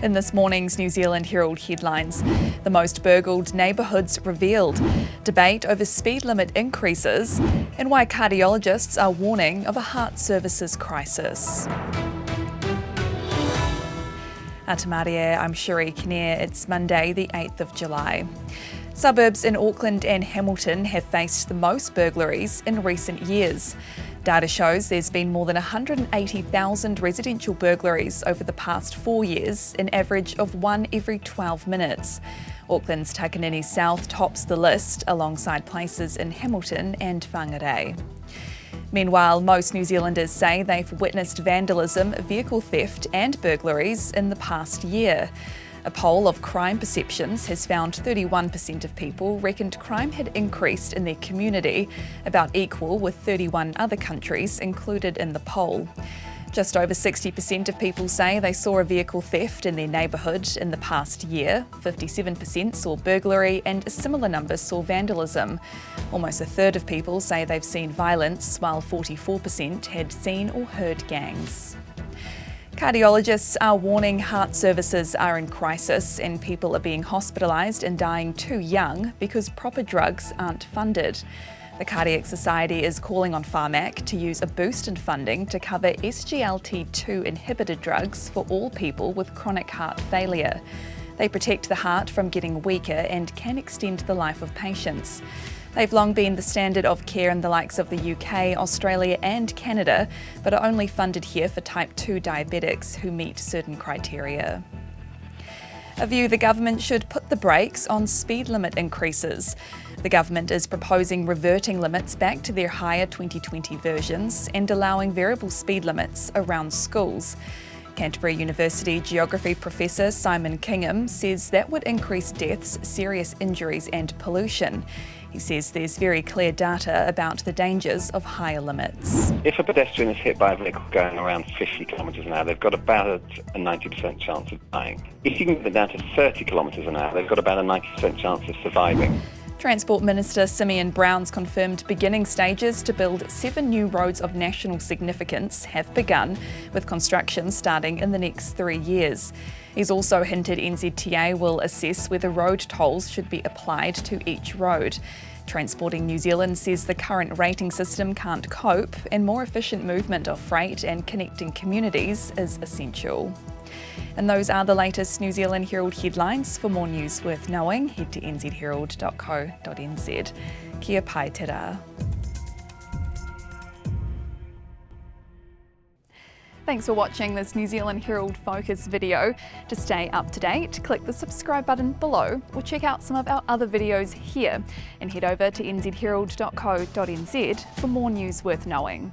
In this morning's New Zealand Herald headlines, the most burgled neighbourhoods revealed, debate over speed limit increases, and why cardiologists are warning of a heart services crisis. Atamarie, I'm Chereè Kinnear. It's Monday, the 8th of July. Suburbs in Auckland and Hamilton have faced the most burglaries in recent years. Data shows there's been more than 180,000 residential burglaries over the past 4 years, an average of one every 12 minutes. Auckland's Takanini South tops the list, alongside places in Hamilton and Whangarei. Meanwhile, most New Zealanders say they've witnessed vandalism, vehicle theft and burglaries in the past year. A poll of crime perceptions has found 31% of people reckoned crime had increased in their community, about equal with 31 other countries included in the poll. Just over 60% of people say they saw a vehicle theft in their neighbourhood in the past year. 57% saw burglary and a similar number saw vandalism. Almost a third of people say they've seen violence, while 44% had seen or heard gangs. Cardiologists are warning heart services are in crisis and people are being hospitalised and dying too young because proper drugs aren't funded. The Cardiac Society is calling on Pharmac to use a boost in funding to cover SGLT2 inhibitor drugs for all people with chronic heart failure. They protect the heart from getting weaker and can extend the life of patients. They've long been the standard of care in the likes of the UK, Australia and Canada, but are only funded here for type 2 diabetics who meet certain criteria. A view the government should put the brakes on speed limit increases. The government is proposing reverting limits back to their higher 2020 versions and allowing variable speed limits around schools. Canterbury University Geography Professor Simon Kingham says that would increase deaths, serious injuries and pollution. He says there's very clear data about the dangers of higher limits. If a pedestrian is hit by a vehicle going around 50 kilometres an hour, they've got about a 90% chance of dying. If you can get it down to 30 kilometres an hour, they've got about a 90% chance of surviving. Transport Minister Simeon Brown's confirmed beginning stages to build 7 new roads of national significance have begun, with construction starting in the next 3 years. He's also hinted NZTA will assess whether road tolls should be applied to each road. Transporting New Zealand says the current rating system can't cope, and more efficient movement of freight and connecting communities is essential. And those are the latest New Zealand Herald headlines. For more news worth knowing, head to nzherald.co.nz. Kia pai te rā. Thanks for watching this New Zealand Herald Focus video. To stay up to date, click the subscribe button below or check out some of our other videos here, and head over to nzherald.co.nz for more news worth knowing.